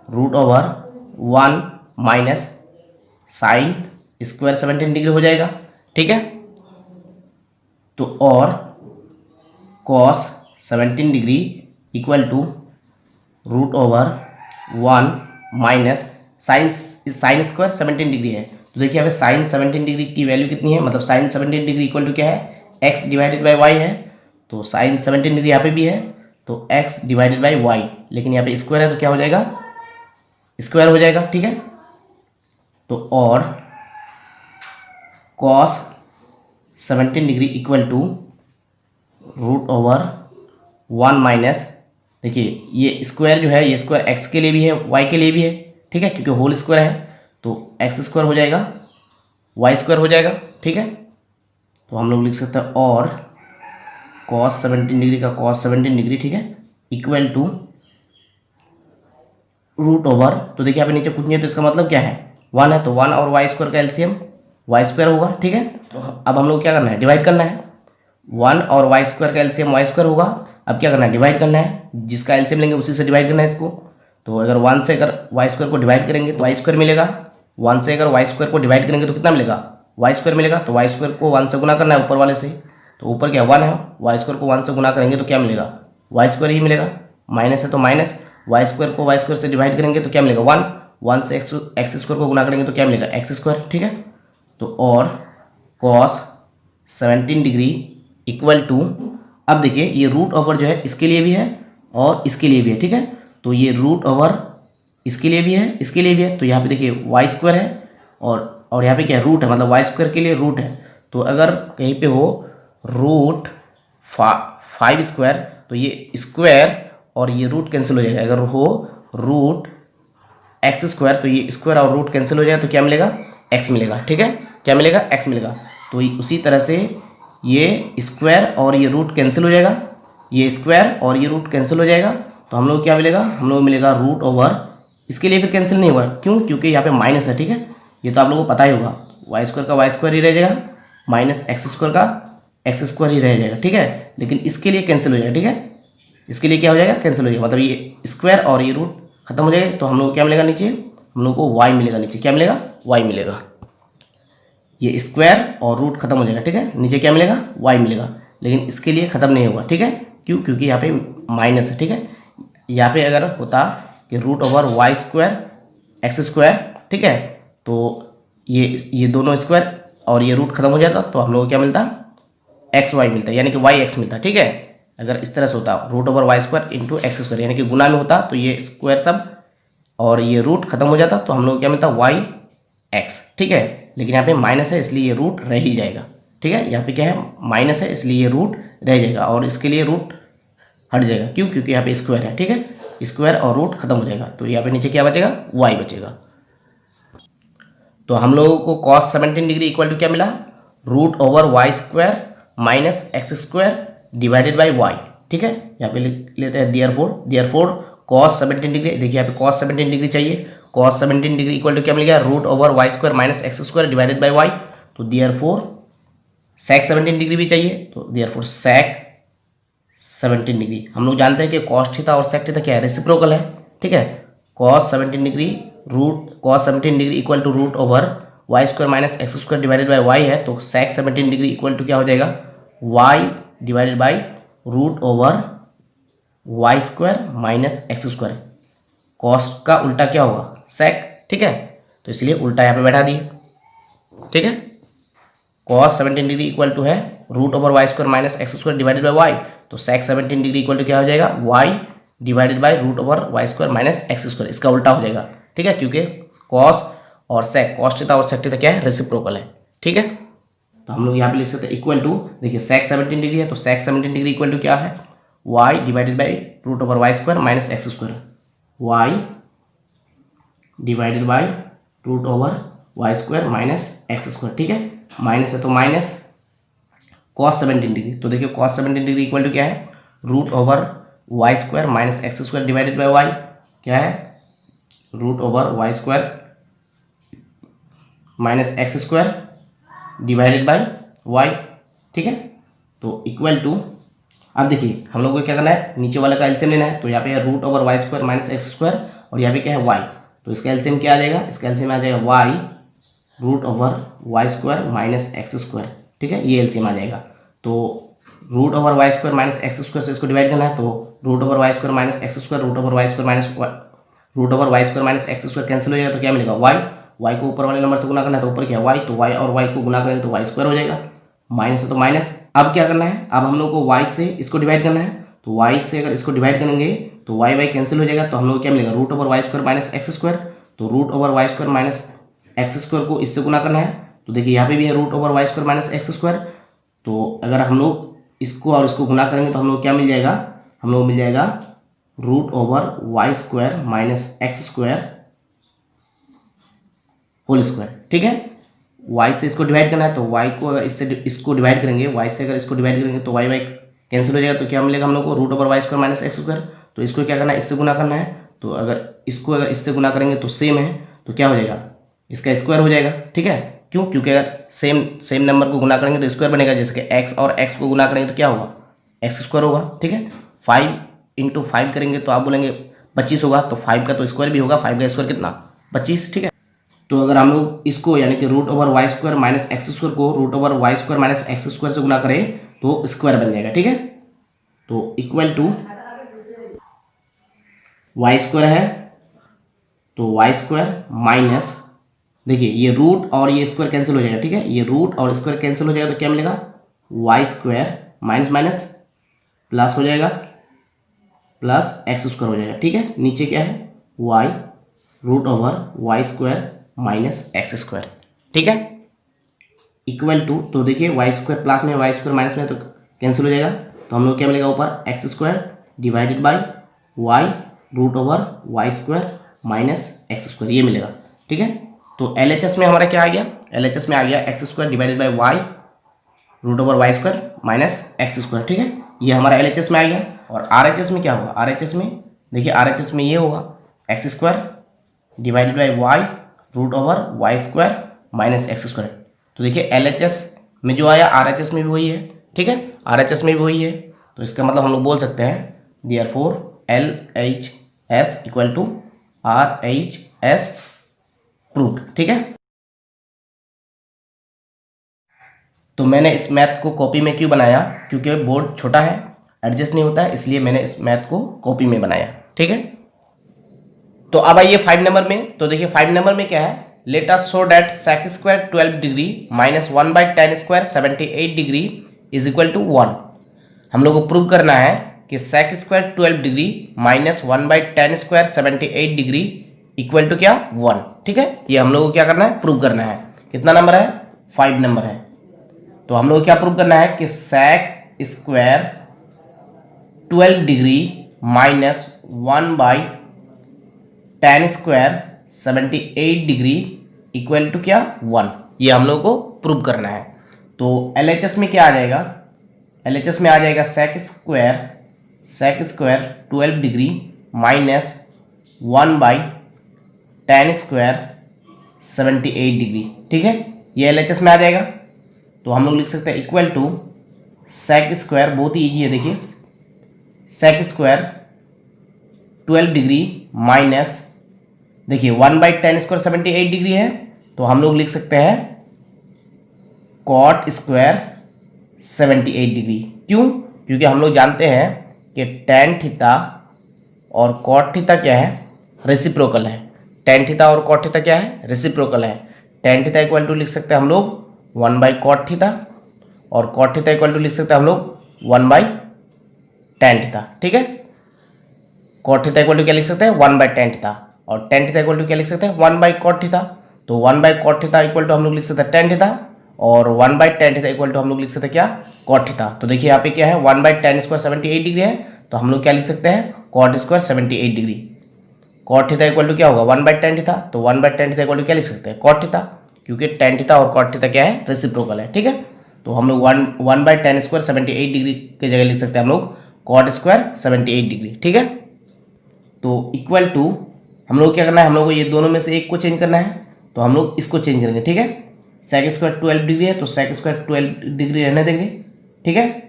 root over 1 minus sine square 17 degree हो जाएगा। ठीक है, तो और cos 17 degree equal to root over 1 minus sine square 17 degree है। तो देखिए यहाँ पे साइन 17 डिग्री की वैल्यू कितनी है, मतलब साइन 17 डिग्री इक्वल टू क्या है, x डिवाइडेड बाई वाई है। तो साइन 17 डिग्री यहाँ पे भी है तो x डिवाइडेड बाई वाई, लेकिन यहाँ पे स्क्वायर है तो क्या हो जाएगा, स्क्वायर हो जाएगा। ठीक है, तो और cos 17 degree equal to root over 1 minus, देखिए ये स्क्वायर जो है, ये स्क्वायर x के लिए भी है y के लिए भी है। ठीक है, क्योंकि होल स्क्वायर है तो x स्क्वायर हो जाएगा, y स्क्वायर हो जाएगा। ठीक है, तो हम लोग लिख सकते हैं और cos 17 डिग्री का cos 17 डिग्री, ठीक है, इक्वल टू रूट ओवर, तो देखिए यहाँ पे नीचे कुछ नहीं है तो इसका मतलब क्या है, 1 है, तो 1 और वाई स्क्वायर का एलसीएम वाई स्क्वायर होगा। ठीक है, तो अब हम लोग क्या करना है, डिवाइड करना है। 1 और वाई स्क्वायर का एलसीएम वाई स्क्वायर होगा। अब क्या करना है, डिवाइड करना है, जिसका एलसीएम लेंगे उसी से डिवाइड करना है इसको। तो अगर 1 से अगर वाई स्क्वायर को डिवाइड करेंगे तो वाई स्क्वायर मिलेगा, 1 से अगर वाई स्क्वायर को डिवाइड करेंगे तो कितना मिलेगा, वाई स्क्वायर मिलेगा। तो वाई स्क्वायर को 1 से गुना करना है ऊपर वाले से, तो ऊपर क्या 1 है, वाई स्क्वायर को 1 से गुना करेंगे तो क्या मिलेगा, वाई स्क्वायर ही मिलेगा। माइनस है तो माइनस, वाई स्क्वायर को वाई स्क्वायर से डिवाइड करेंगे तो क्या मिलेगा 1, 1 से एक्स स्क्वायर को गुना करेंगे तो क्या मिलेगा एक्स स्क्वायर। ठीक है, तो और cos 17 डिग्री इक्वल टू, अब देखिए ये रूट ओवर जो है इसके लिए भी है और इसके लिए भी है। ठीक है, तो ये रूट ओवर इसके लिए भी है, इसके लिए भी है, तो यहाँ पे देखिए वाई स्क्वायर है और यहाँ पे क्या है, रूट है, मतलब वाई स्क्वायर के लिए रूट है। तो अगर कहीं पे हो रूट 5 स्क्वायर तो ये स्क्वायर और ये रूट कैंसिल हो जाएगा। अगर हो रूट एक्स स्क्वायर तो ये स्क्वायर और रूट कैंसिल हो जाएगा तो क्या मिलेगा, एक्स मिलेगा। ठीक है, क्या मिलेगा, एक्स मिलेगा। तो उसी तरह से ये स्क्वायर और ये रूट कैंसिल हो जाएगा, ये स्क्वायर और ये रूट कैंसिल हो जाएगा, तो हम लोग क्या मिलेगा, हम लोग मिलेगा रूट ओवर, इसके लिए फिर कैंसिल नहीं होगा, क्यों, क्योंकि यहाँ पे माइनस है। ठीक है, ये तो आप लोगों को पता ही होगा, वाई स्क्वायर का वाई स्क्वायर ही रह जाएगा, माइनस एक्स स्क्वायर का एक्स स्क्वायर ही रह जाएगा। ठीक है, लेकिन इसके लिए कैंसिल हो जाएगा। ठीक है, इसके लिए क्या हो जाएगा, कैंसिल हो जाएगा, मतलब ये स्क्वायर और ये रूट खत्म हो जाएगा, तो हम लोग को क्या मिलेगा, नीचे हम लोग को वाई मिलेगा, नीचे क्या मिलेगा, वाई मिलेगा। ये स्क्वायर और रूट खत्म हो जाएगा। ठीक है, नीचे क्या मिलेगा, वाई मिलेगा, लेकिन इसके लिए खत्म नहीं होगा। ठीक है, क्यों, क्योंकि यहाँ पे माइनस है। ठीक है, यहाँ पे अगर होता कि root over Y square x square, ठीक है, तो ये दोनों स्क्वायर और ये रूट खत्म हो जाता तो हम लोग को क्या मिलता, एक्स वाई मिलता, यानी कि वाई एक्स मिलता। ठीक है, अगर इस तरह से होता root over Y square into x square, यानी कि गुना में होता तो ये स्क्वायर सब और ये रूट खत्म हो जाता तो हम लोग क्या मिलता वाई एक्स, ठीक है। लेकिन यहाँ पे माइनस है इसलिए ये रूट रह ही जाएगा, ठीक है। यहाँ पे क्या है माइनस है इसलिए ये रूट रह जाएगा और इसके लिए रूट हट जाएगा, क्यों, क्योंकि यहाँ पे स्क्वायर है, ठीक है। स्क्वायर और रूट खत्म हो जाएगा तो यहाँ पे नीचे क्या बचेगा वाई बचेगा। तो हम लोगों को cos 17 डिग्री इक्वल टू क्या मिला, root over Y square minus x square divided by y, ठीक है। यहाँ पे लिख लेते हैं देयरफॉर cos 17 डिग्री, देखिए यहाँ पे cos 17 डिग्री चाहिए, cos 17 डिग्री इक्वल टू क्या मिल गया, root over Y square minus x square divided by y. तो देयरफॉर sec 17 डिग्री भी चाहिए, तो देयरफॉर sec 17 डिग्री। हम लोग जानते हैं कि cos थीटा और sec थीटा क्या है, रेसिप्रोकल है, ठीक है। cos 17 degree cos 17 degree equal to root over Y square minus x square divided by y है, तो sec 17 डिग्री इक्वल टू क्या हो जाएगा y divided by root over Y square minus x square. Cos का उल्टा क्या होगा sec, ठीक है। तो इसलिए उल्टा यहाँ पे बैठा दिए, ठीक है। cos 17 डिग्री इक्वल टू है root over Y square minus x square divided by y, तो sec 17 डिग्री इक्वल टू क्या हो जाएगा y divided by root over Y square minus x square, इसका उल्टा हो जाएगा, ठीक है। क्योंकि cos और sec, cos थीटा और sec थीटा क्या है रेसिप्रोकल है, ठीक है। तो हम लोग यहाँ पे लिख सकते हैं इक्वल टू, देखिए sec 17 डिग्री है तो sec 17 डिग्री इक्वल टू क्या है y divided by root over Y square minus x square, y divided by root over Y square minus x square, ठीक है। माइनस है तो माइनस cos 17 डिग्री, तो देखिए cos 17 डिग्री इक्वल टू क्या है root over Y square minus x square divided by y, क्या है root over Y square minus x square divided by y, ठीक है। तो इक्वल टू, अब देखिए हम लोग को क्या करना है नीचे वाले का एलसीएम लेना है, तो यहाँ पे root over Y square minus x square और यहाँ पे क्या है वाई, तो इसका एलसीएम क्या आ जाएगा, इसका एलसीएम आ जाएगा y root over Y square minus x square, ठीक है। ये एलसीएम आ जाएगा। तो root over Y square minus x square से इसको डिवाइड करना है, तो root over Y square minus x square root over Y square minus root over Y square minus x square cancel हो जाएगा, तो क्या मिलेगा वाई, वाई को ऊपर वाले नंबर से गुना करना है तो ऊपर क्या है वाई, तो वाई और वाई को गुना करेंगे तो वाई स्क्वायर हो जाएगा, माइनस है तो माइनस। अब क्या करना है, अब हम लोग को y से इसको डिवाइड करना है, तो y से अगर इसको डिवाइड करेंगे तो y y कैंसिल हो जाएगा, तो हम लोग को क्या मिलेगा root over Y square minus x square, तो root over Y square minus x square को इससे गुना करना है, तो देखिए यहाँ पे भी है root over Y square minus x square, तो अगर हम लोग इसको और इसको गुना करेंगे तो हम लोग क्या मिल जाएगा, हम लोग मिल जाएगा root over Y square minus x square whole square, ठीक है। y से इसको डिवाइड करना है, तो y को अगर इससे इसको डिवाइड करेंगे, y से अगर इसको डिवाइड करेंगे तो y y कैंसिल हो जाएगा, तो क्या मिलेगा हम लोग को root over Y square minus x square, तो इसको क्या करना है इससे गुना करना है, तो अगर इससे गुना करेंगे तो सेम है, तो क्या हो जाएगा इसका स्क्वायर हो जाएगा, ठीक है। क्यों, क्योंकि अगर सेम नंबर को गुना करेंगे तो स्क्वायर बनेगा, जैसे कि x और x को गुना करेंगे तो क्या होगा एक्स स्क्वायर होगा, ठीक है। 5 इंटू 5 करेंगे तो आप बोलेंगे 25 होगा, तो 5 का तो स्क्वायर भी होगा, 5 का स्क्वायर कितना 25, ठीक है। तो अगर हम लोग इसको यानी कि root over Y square minus x square को root over Y square minus x square से गुना करें तो स्क्वायर बन जाएगा, ठीक है। तो इक्वल टू वाई स्क्वायर है, तो वाई स्क्वायर माइनस, देखिए ये रूट और ये स्क्वायर कैंसिल हो जाएगा, ठीक है। ये रूट और स्क्वायर कैंसिल हो जाएगा तो क्या मिलेगा y square minus minus plus हो जाएगा, प्लस एक्स स्क्वायर हो जाएगा, ठीक है। नीचे क्या है y root over Y square minus x square, ठीक है। इक्वल टू, तो देखिए वाई स्क्वायर प्लस में वाई स्क्वायर माइनस में तो कैंसिल हो जाएगा, तो हम लोग क्या मिलेगा ऊपर x square divided by y root over Y square minus x square, ये मिलेगा, ठीक है। तो LHS में हमारा क्या आ गया, LHS में आ गया x square divided by y root over Y square minus x square, ठीक है। ये हमारा LHS में आ गया। और RHS में क्या होगा, RHS में देखिए RHS में ये होगा x square divided by y root over Y square minus x square. तो देखिए LHS में जो आया RHS में भी वही है, ठीक है, RHS में भी वही है, तो इसका मतलब हम लोग बोल सकते हैं therefore LHS equal to RHS proved, ठीक है। तो मैंने इस मैथ को कॉपी में क्यों बनाया, क्योंकि बोर्ड छोटा है, एडजस्ट नहीं होता है, इसलिए मैंने इस मैथ को कॉपी में बनाया, ठीक है। तो अब आइए 5 नंबर में। तो देखिए 5 नंबर में क्या है, let us show that sec square 12 degree minus 1/10 square 78 degree is equal to 1। हम लोग को प्रूव करना है कि sec square 12 degree minus 1/10 square 78 degree equal to क्या 1। ठीक है, ये हम लोग को क्या करना है, प्रूव करना है। कितना नंबर है, 5 नंबर है। तो हम लोग को क्या प्रूव करना है कि sec square 12 degree minus 1/tan square 78 degree equal to क्या 1। ये हम लोग को प्रूव करना है। तो LHS में क्या आ जाएगा, LHS में आ जाएगा sec square 12 degree minus 1/tan square 78 degree. ठीक है, ये LHS में आ जाएगा। तो हम लोग लिख सकते हैं इक्वल टू sec स्क्वायर, बहुत ही ईजी है, देखिए sec स्क्वायर 12 डिग्री माइनस, देखिए 1/tan स्क्वायर 78 डिग्री है, तो हम लोग लिख सकते हैं cot स्क्वायर 78 डिग्री। क्यों, क्योंकि हम लोग जानते हैं कि tan थीटा और cot थीटा क्या है, रेसिप्रोकल है। tan थीटा और cot थीटा क्या है, रेसिप्रोकल है। tan थीटा इक्वल टू लिख सकते हैं हम लोग 1/cot थीटा और cot थीटा इक्वल टू लिख सकते हैं हम लोग 1/tan थीटा। ठीक है, cot थीटा इक्वल टू क्या लिख सकते हैं 1/tan थीटा और tan थीटा इक्वल टू क्या लिख सकते हैं 1/cot थीटा। तो 1/cot थीटा इक्वल टू हम लोग लिख सकते हैं tan थीटा और 1/tan थीटा इक्वल टू हम लोग लिख सकते हैं क्या, cot थीटा। तो देखिए यहाँ पे क्या है 1/tan स्क्वायर 78 डिग्री है, तो हम लोग क्या लिख सकते हैं cot square 78 degree. cot theta equal to क्या होगा 1/tan थीटा, तो 1/tan थीटा इक्वल टू क्या लिख सकते हैं cot थीटा, क्योंकि tan थीटा और cot थीटा क्या है, रेसिप्रोकल है। ठीक है, तो हम लोग 1/tan स्क्वायर 78 डिग्री की जगह लिख सकते हैं हम लोग cot स्क्वायर 78 डिग्री। ठीक है, तो इक्वल टू हम लोग क्या करना है, हम लोग को ये दोनों में से एक को चेंज करना है, तो हम लोग इसको चेंज करेंगे। ठीक है, sec स्क्वायर 12 डिग्री है तो sec स्क्वायर 12 डिग्री रहने देंगे। ठीक है,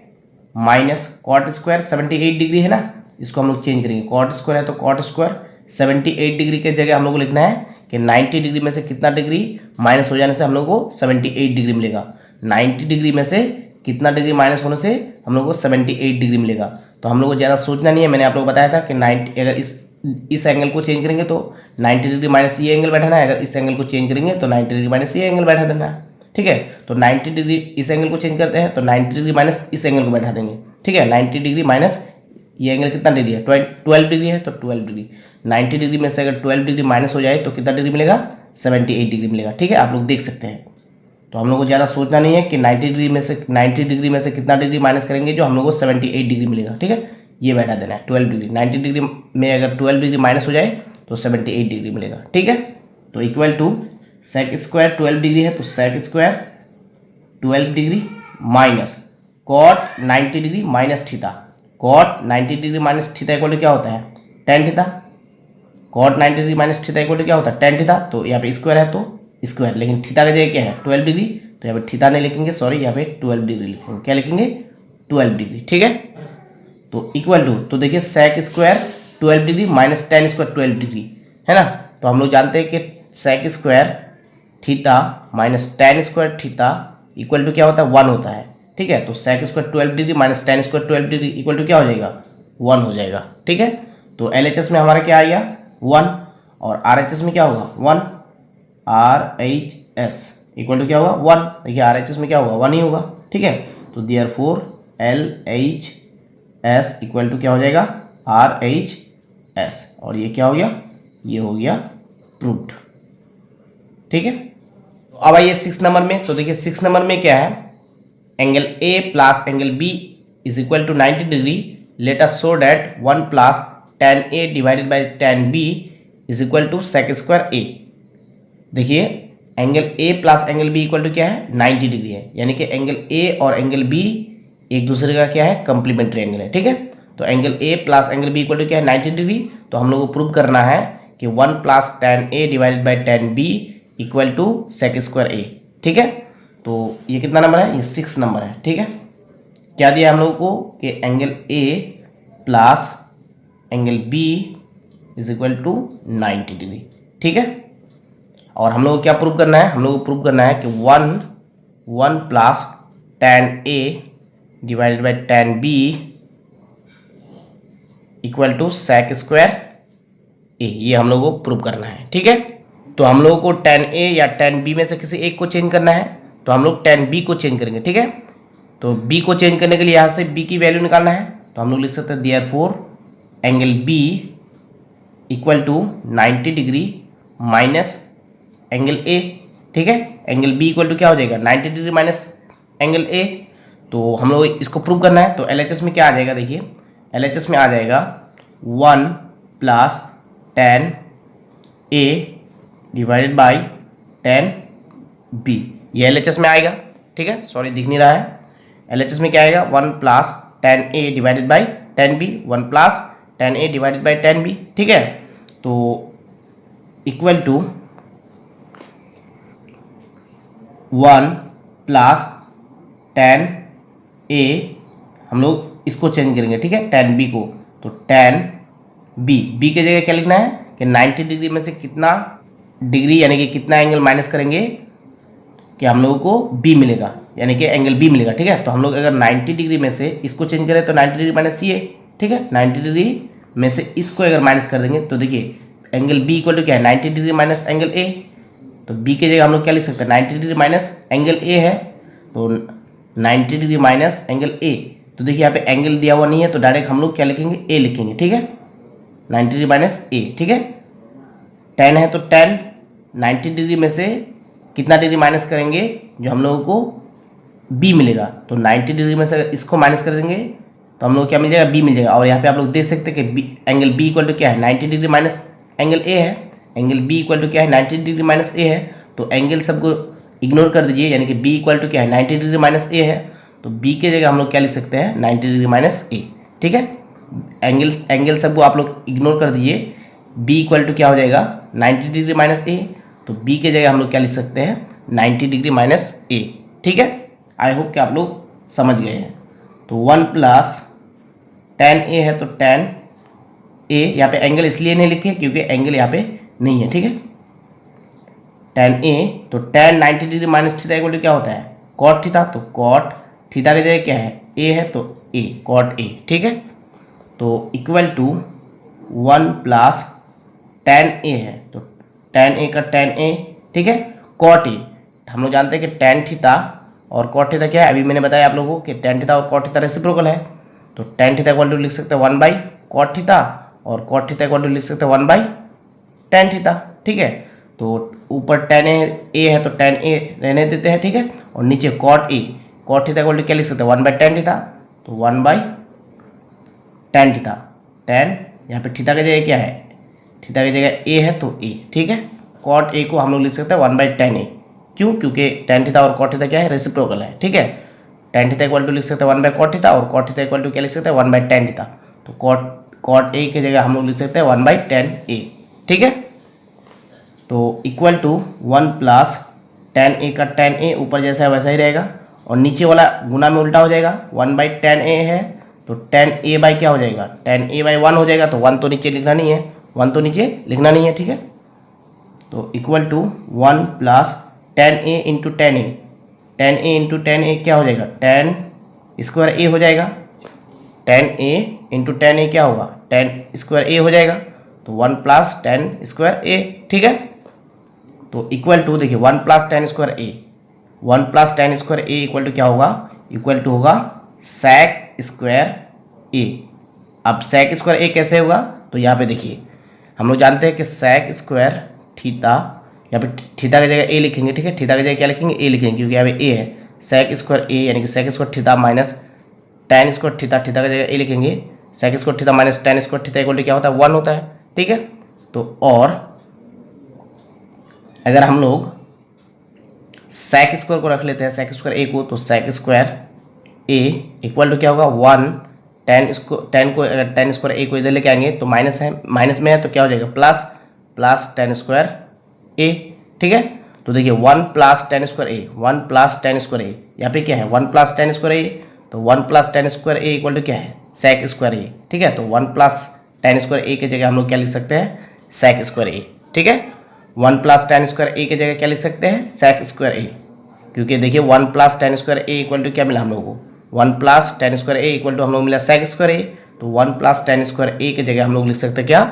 माइनस cot स्क्वायर 78 डिग्री है ना, इसको हम लोग चेंज करेंगे। cot स्क्वायर है तो cot स्क्वायर 78 डिग्री के जगह हम लोग को लिखना है कि 90 डिग्री में से कितना डिग्री माइनस हो जाने से हम लोग को 78 डिग्री मिलेगा। 90 डिग्री में से कितना डिग्री माइनस होने से हम लोग को 78 डिग्री मिलेगा। तो हम लोग को ज़्यादा सोचना नहीं है, मैंने आप लोग को बताया था कि 90 अगर इस एंगल को चेंज करेंगे तो 90 डिग्री माइनस ये एंगल बैठाना है, अगर इस एंगल को चेंज करेंगे तो 90 डिग्री माइनस ये एंगल बैठा देना है। ठीक है, तो 90 डिग्री इस एंगल को चेंज करते हैं तो 90 डिग्री माइनस इस एंगल को बैठा देंगे। ठीक है, 90 डिग्री माइनस ये एंगल कितना दे दिया 12 डिग्री है, तो 12 डिग्री 90 डिग्री में से अगर 12 डिग्री माइनस हो जाए तो कितना डिग्री मिलेगा 78 डिग्री मिलेगा। ठीक है, आप लोग देख सकते हैं। तो हम लोग को ज़्यादा सोचना नहीं है कि 90 डिग्री में से कितना डिग्री माइनस करेंगे जो हम लोग को 78 डिग्री मिलेगा। ठीक है, ये बैठा देना है 12 डिग्री। 90 डिग्री में अगर 12 डिग्री माइनस हो जाए तो 78 डिग्री मिलेगा। ठीक है, तो equal to sec square 12 degree है तो sec square 12 degree minus cot 90 degree minus theta. cot 90 degree minus theta equal to क्या होता है tan theta. cot 90 degree minus theta equal to क्या होता है tan थीटा। तो यहाँ पे स्क्वायर है तो स्क्वायर, लेकिन थीटा का जगह क्या है 12 डिग्री, तो यहाँ पे थीटा नहीं लिखेंगे, सॉरी यहाँ पे 12 डिग्री लिखेंगे। क्या लिखेंगे 12 डिग्री। ठीक है, तो इक्वल टू, तो देखिए sec square 12 degree minus tan square 12 degree है ना। तो हम लोग जानते हैं कि sec square theta minus tan square theta equal to क्या होता है 1 होता है। ठीक है, तो sec square 12 degree minus tan square 12 degree equal to क्या हो जाएगा 1 हो जाएगा। ठीक है, तो LHS में हमारा क्या आ गया 1 और RHS में क्या होगा 1। RHS इक्वल टू क्या होगा 1, देखिए RHS में क्या होगा 1 ही होगा। ठीक है, तो देयरफॉर LHS इक्वल टू क्या हो जाएगा RHS, और ये क्या हो गया, ये हो गया प्रूव्ड। ठीक है, तो अब आइए 6 नंबर में। तो देखिए 6 नंबर में क्या है, angle A plus angle B is equal to 90 degree. Let us show that 1 plus tan A divided by tan B is equal to sec square A। देखिए angle A plus angle B equal to क्या है 90 degree है, यानी कि angle A और angle B एक दूसरे का क्या है कम्प्लीमेंट्री एंगल है। ठीक है, तो angle A plus angle B equal to क्या है 90 डिग्री। तो हम लोग को प्रूव करना है कि 1 plus tan A divided by tan B equal to sec square A। ठीक है, तो ये कितना नंबर है, ये 6 नंबर है। ठीक है, क्या दिया हम लोगों को कि angle A plus angle B is equal to 90 degree. ठीक है, और हम लोग को क्या प्रूव करना है, हम लोग को प्रूव करना है कि 1 plus tan A divided by tan B equal to sec square A, ये हम लोग को प्रूव करना है। ठीक है, तो हम लोगों को tan A या tan B में से किसी एक को चेंज करना है, तो हम लोग tan B को चेंज करेंगे। ठीक है, तो B को चेंज करने के लिए यहाँ से B की वैल्यू निकालना है, तो हम लोग लिख सकते हैं therefore angle B equal to 90 degree minus angle A, ठीक है। एंगल बी इक्वल टू क्या हो जाएगा 90 डिग्री माइनस एंगल ए। तो हम लोग इसको प्रूव करना है। तो LHS में क्या आ जाएगा, देखिए LHS में आ जाएगा 1 plus tan A divided by tan B, ये LHS में आएगा, ठीक है। सॉरी दिख नहीं रहा है। LHS में क्या आएगा 1 plus tan A divided by tan B, 1 plus tan A divided by tan B, ठीक है। तो equal to 1 plus tan A, हम लोग इसको चेंज करेंगे, ठीक है, tan B को। तो tan B के जगह क्या लिखना है कि 90 डिग्री में से कितना डिग्री यानी कि कितना एंगल माइनस करेंगे कि हम लोगों को B मिलेगा, यानी कि एंगल B मिलेगा, ठीक है। तो हम लोग अगर 90 डिग्री में से इसको चेंज करें तो 90 डिग्री माइनस CA, ठीक है। 90 डिग्री में से इसको अगर माइनस कर देंगे तो देखिए एंगल B इक्वल टू क्या है 90 डिग्री माइनस एंगल A। तो B के जगह हम लोग क्या लिख सकते हैं 90 डिग्री माइनस एंगल A है, तो 90 डिग्री माइनस एंगल A। तो देखिए यहाँ पे एंगल दिया हुआ नहीं है तो डायरेक्ट हम लोग क्या लिखेंगे A लिखेंगे, ठीक है, 90 डिग्री माइनस A, ठीक है। tan है तो tan 90 डिग्री में से कितना डिग्री माइनस करेंगे जो हम लोगों को B मिलेगा। तो 90 डिग्री में से इसको माइनस कर देंगे तो हम लोग क्या मिल जाएगा B मिल जाएगा। और यहाँ पे आप लोग देख सकते हैं कि एंगल B इक्वल टू क्या है 90 डिग्री माइनस एंगल A है। एंगल B इक्वल टू क्या है 90 डिग्री माइनस A है। तो एंगल सबको इग्नोर कर दीजिए, यानी कि B इक्वल टू क्या है 90 डिग्री माइनस A है। तो B के जगह हम लोग क्या लिख सकते हैं 90 डिग्री माइनस A, ठीक है। एंगल सबको आप लोग इग्नोर कर दीजिए। B इक्वल टू क्या हो जाएगा 90 डिग्री माइनस A। तो B के जगह हम लोग क्या लिख सकते हैं 90 डिग्री माइनस A, ठीक है। आई होप कि आप लोग समझ गए हैं। तो 1 प्लस tan A है तो tan A, यहाँ पे एंगल इसलिए नहीं लिखे क्योंकि एंगल यहाँ पे नहीं है, ठीक है। tan A तो tan 90 degree minus theta equal to क्या होता है cot थीटा। तो cot थीटा की जगह क्या है A है तो A cot A, ठीक है। तो equal to 1 plus tan A है तो tan A का tan A, ठीक है, cot A। हम लोग जानते हैं कि tan थीटा और cot थीटा क्या है, अभी मैंने बताया आप लोगों को कि tan थीटा और cot थीटा रेसिप्रोकल है। तो tan थीटा इक्वल टू लिख सकते हैं 1 बाई cot थीटा और cot थीटा इक्वल टू लिख सकते हैं 1 बाई tan थीटा, ठीक है। तो ऊपर tan A है तो tan A रहने देते हैं, ठीक है, और नीचे cot A, cot theta equal to क्या लिख सकते हैं 1 बाई tan थीटा। तो 1 बाई tan थीटा, tan यहाँ पे थीटा की जगह क्या है, थीटा की जगह A है तो A, ठीक है। cot A को हम लोग लिख सकते हैं 1 बाई tan A, क्यों, क्योंकि tan थीटा और cot थीटा क्या है रेसिप्रोकल है, ठीक है। tan थीटा इक्वल टू लिख सकते हैं 1 बाई cot थीटा और cot थीटा इक्वल टू क्या लिख सकते हैं 1 बाई tan थीटा। तो cot A की जगह हम लोग लिख सकते हैं 1 बाई tan A, ठीक है। तो equal to 1 plus tan A का tan A ऊपर जैसा है वैसा ही रहेगा और नीचे वाला गुना में उल्टा हो जाएगा। 1 बाई tan A है तो tan A बाई क्या हो जाएगा tan A बाई 1 हो जाएगा। तो 1 तो नीचे लिखना नहीं है, 1 तो नीचे लिखना नहीं है, ठीक है। तो equal to 1 plus tan A into tan A, tan A into tan A क्या हो जाएगा tan स्क्वायर A हो जाएगा। tan A into tan A क्या होगा tan स्क्वायर A हो जाएगा। तो 1 प्लस tan स्क्वायर A, ठीक है। तो इक्वल टू देखिए 1 plus tan square A, 1 plus tan square A equal to क्या होगा, इक्वल टू होगा sec स्क्वायर A। अब sec स्क्वायर A कैसे होगा, तो यहाँ पे देखिए हम लोग जानते हैं कि sec स्क्वायर थीटा, यहाँ पे थीटा की जगह A लिखेंगे, ठीक है, थीटा की जगह क्या लिखेंगे A लिखेंगे क्योंकि यहाँ पे A है। sec स्क्वायर A यानी कि sec square theta minus tan square theta, theta की जगह A लिखेंगे। sec square theta minus tan square theta equal to क्या होता है 1 होता है, ठीक है। तो और अगर हम लोग sec स्क्वायर को रख लेते हैं sec स्क्वायर A को, तो sec square A equal to क्या होगा 1 tan को अगर tan स्क्वायर A को इधर लेके आएंगे तो माइनस है, माइनस में है तो क्या हो जाएगा प्लस tan स्क्वायर A, ठीक है। तो देखिए 1 plus tan square A, 1 plus tan square A, यहाँ पे क्या है 1 प्लस tan स्क्वायर A। तो 1 plus tan square A equal to क्या है sec स्क्वायर A, ठीक है। तो 1 प्लस tan स्क्वायर A की जगह हम लोग क्या लिख सकते हैं sec स्क्वायर A, ठीक है। 1 प्लस tan स्क्वायर A की जगह क्या लिख सकते हैं sec स्क्वायर A, क्योंकि देखिए 1 plus tan square A equal to क्या मिला हम लोगों को 1 plus tan square A equal to हम लोग मिला sec स्क्वायर A। तो 1 प्लस tan स्क्वायर A की जगह हम लोग लिख सकते हैं क्या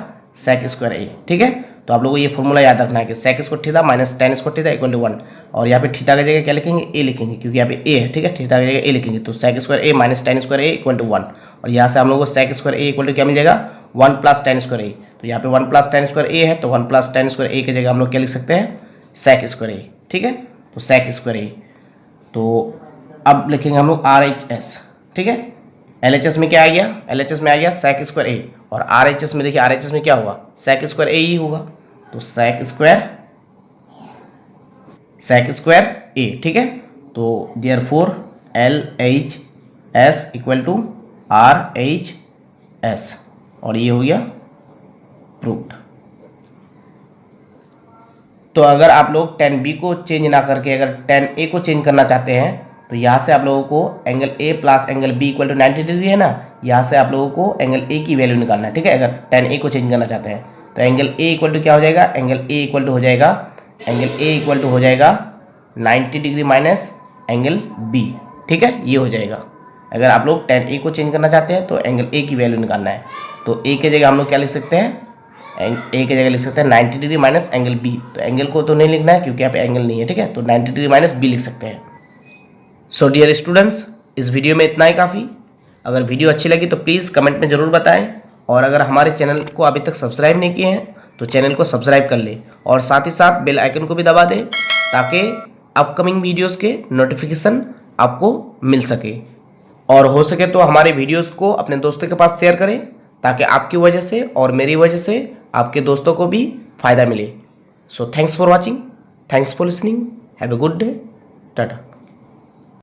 sec स्क्वायर A, ठीक है। तो आप लोगों को ये फॉर्मूला याद रखना है कि sec square theta minus tan square theta equal to 1, और यहाँ पे थीटा की जगह क्या लिखेंगे A लिखेंगे क्योंकि यहाँ पे A है, ठीक है, थीटा की जगह A लिखेंगे। तो sec square A minus tan square A equal to 1, और यहाँ से हम लोग को sec square A equal to क्या मिल जाएगा 1 प्लस टेन स्क्वायर ए। तो यहाँ पे 1 प्लस टेन स्क्वायर ए है, तो 1 प्लस टेन स्क्वायर ए की जगह हम लोग क्या लिख सकते हैं, सेक स्क्वायर ए। ठीक है, तो सेक स्क्वायर ए। तो अब लिखेंगे हम लोग RHS। ठीक है, LHS में क्या आ गया, LHS में आ गया सेक स्क्वायर ए, और RHS में देखिए RHS में क्या होगा, सेक स्क्वायर ए ही होगा। तो सेक स्क्वायर ए। ठीक है, तो therefore LHS equal to RHS, और ये हो गया प्रूव्ड। तो अगर आप लोग 10B को चेंज ना करके अगर 10A को चेंज करना चाहते हैं, तो यहाँ से आप लोगों को angle A plus angle B equal to 90 degree है ना, यहाँ से आप लोगों को एंगल A की वैल्यू निकालना है। ठीक है, अगर 10A को चेंज करना चाहते हैं तो एंगल A इक्वल टू क्या हो जाएगा, एंगल A इक्वल टू हो जाएगा 90 डिग्री माइनस एंगल B। ठीक है, ये हो जाएगा। अगर आप लोग 10A को चेंज करना चाहते हैं तो एंगल A की वैल्यू निकालना है। तो A की जगह हम लोग क्या लिख सकते हैं, A की जगह लिख सकते हैं 90 डिग्री माइनस एंगल B। तो एंगल को तो नहीं लिखना है क्योंकि यहाँ पे एंगल नहीं है। ठीक है, तो 90 डिग्री माइनस B लिख सकते हैं। सो डियर स्टूडेंट्स, इस वीडियो में इतना ही काफ़ी। अगर वीडियो अच्छी लगी तो प्लीज़ कमेंट में ज़रूर बताएं, और अगर हमारे चैनल को अभी तक सब्सक्राइब नहीं किए हैं तो चैनल को सब्सक्राइब कर ले, और साथ ही साथ बेल आइकन को भी दबा दें ताकि अपकमिंग वीडियोस के नोटिफिकेशन आपको मिल सके। और हो सके तो हमारे वीडियोस को अपने दोस्तों के पास शेयर करें ताकि आपकी वजह से और मेरी वजह से आपके दोस्तों को भी फ़ायदा मिले। So thanks for watching, thanks for listening, have a good day, Tata.